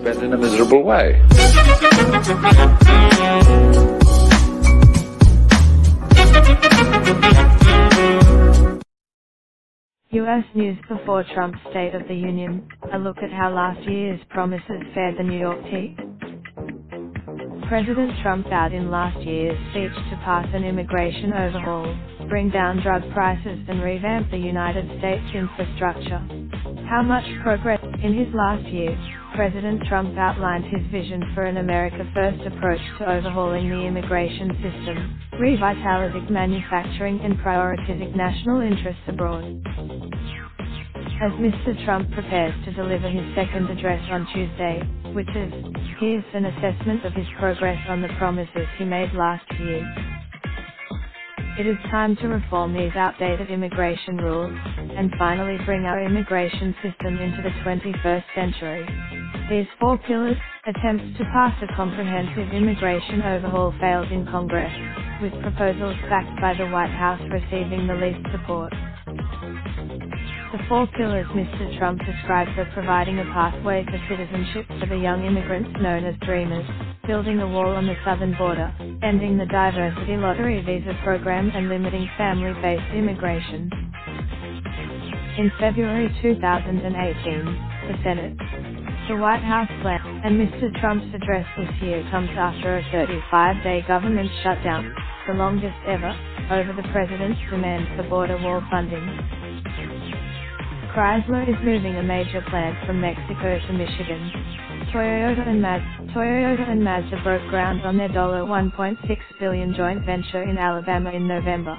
spent in a miserable way. U.S. News before Trump's State of the Union, a look at how last year's promises fared the New York Times. President Trump vowed in last year's speech to pass an immigration overhaul, bring down drug prices and revamp the United States infrastructure. How much progress? In his last year, President Trump outlined his vision for an America-first approach to overhauling the immigration system, revitalizing manufacturing and prioritizing national interests abroad. As Mr. Trump prepares to deliver his second address on Tuesday, which is, here's an assessment of his progress on the promises he made last year. It is time to reform these outdated immigration rules, and finally bring our immigration system into the 21st century. These four pillars, attempts to pass a comprehensive immigration overhaul failed in Congress, with proposals backed by the White House receiving the least support. The four pillars Mr. Trump describes are providing a pathway to citizenship for the young immigrants known as Dreamers, building a wall on the southern border, ending the diversity lottery visa program and limiting family-based immigration. In February 2018, the Senate, the White House plan, and Mr. Trump's address this year comes after a 35-day government shutdown, the longest ever, over the president's demand for border wall funding. Chrysler is moving a major plant from Mexico to Michigan. Toyota and Mazda broke ground on their $1.6 billion joint venture in Alabama in November.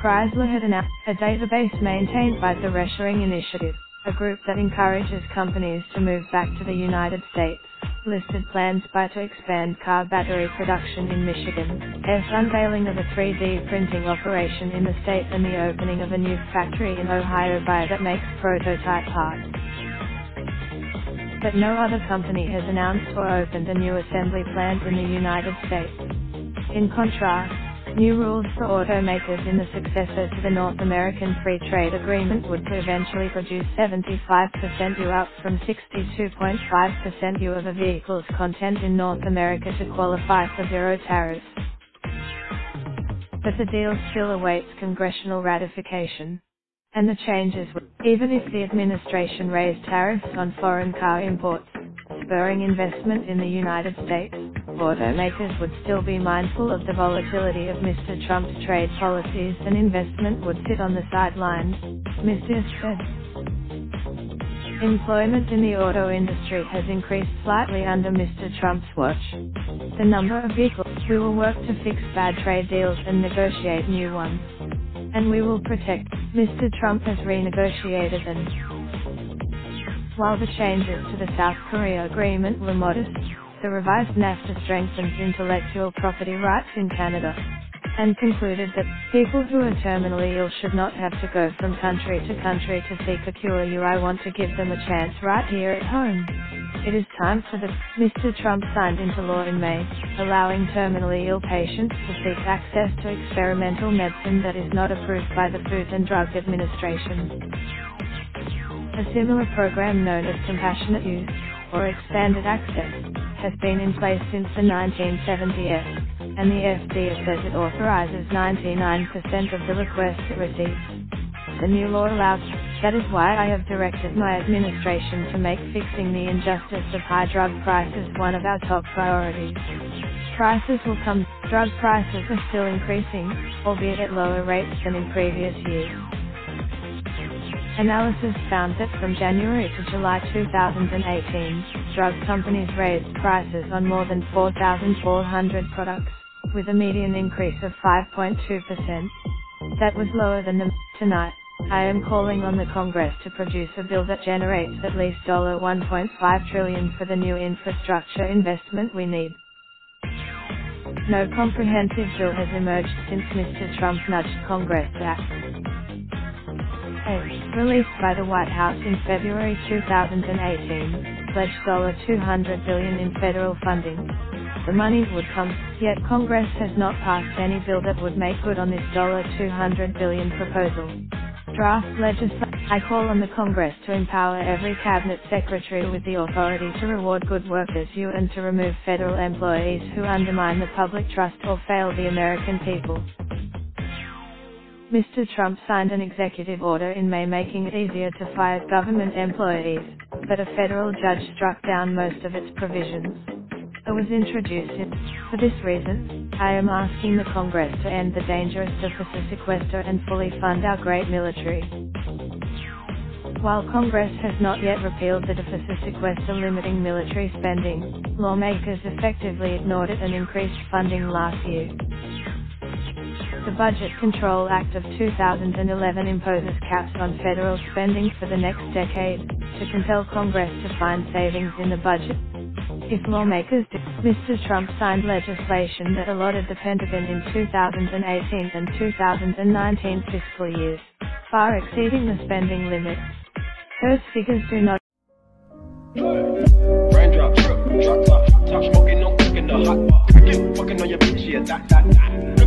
Chrysler had announced a database maintained by the Reshoring Initiative, a group that encourages companies to move back to the United States, listed plans to expand car battery production in Michigan, unveiling of a 3D printing operation in the state and the opening of a new factory in Ohio that makes prototype parts. But no other company has announced or opened a new assembly plant in the United States. In contrast, new rules for automakers in the successor to the North American Free Trade Agreement would eventually produce 75% U up from 62.5% U of a vehicle's content in North America to qualify for zero tariffs. But the deal still awaits congressional ratification. And the changes would, even if the administration raised tariffs on foreign car imports, spurring investment in the United States, automakers would still be mindful of the volatility of Mr. Trump's trade policies and investment would sit on the sidelines, Mr. said. Employment in the auto industry has increased slightly under Mr. Trump's watch. The number of vehicles, we will work to fix bad trade deals and negotiate new ones. And we will protect, Mr. Trump has renegotiated them. While the changes to the South Korea agreement were modest, the revised NAFTA strengthens intellectual property rights in Canada, and concluded that people who are terminally ill should not have to go from country to country to seek a cure. I want to give them a chance right here at home. It is time for the Mr. Trump signed into law in May, allowing terminally ill patients to seek access to experimental medicine that is not approved by the Food and Drug Administration. A similar program known as compassionate use, or expanded access, has been in place since the 1970s, and the FDA says it authorizes 99% of the requests it receives. The new law allows, that is why I have directed my administration to make fixing the injustice of high drug prices one of our top priorities. Prices will come, drug prices are still increasing, albeit at lower rates than in previous years. Analysis found that from January to July 2018, drug companies raised prices on more than 4,400 products, with a median increase of 5.2%. That was lower than the. Tonight, I am calling on the Congress to produce a bill that generates at least $1.5 trillion for the new infrastructure investment we need. No comprehensive bill has emerged since Mr. Trump nudged Congress to act. Released by the White House in February 2018, pledged $200 billion in federal funding. The money would come, yet Congress has not passed any bill that would make good on this $200 billion proposal. Draft legislation. I call on the Congress to empower every cabinet secretary with the authority to reward good workers and to remove federal employees who undermine the public trust or fail the American people. Mr. Trump signed an executive order in May making it easier to fire government employees, but a federal judge struck down most of its provisions. It was introduced for this reason, I am asking the Congress to end the dangerous deficit sequester and fully fund our great military. While Congress has not yet repealed the deficit sequester limiting military spending, lawmakers effectively ignored it and increased funding last year. The Budget Control Act of 2011 imposes caps on federal spending for the next decade, to compel Congress to find savings in the budget. If lawmakers did, Mr. Trump signed legislation that allotted the Pentagon in 2018 and 2019 fiscal years, far exceeding the spending limit. Those figures do not. Raindrop, drip, drop top, top smoking, no cooking the hot pot. Fucking on your bitch, yeah, that.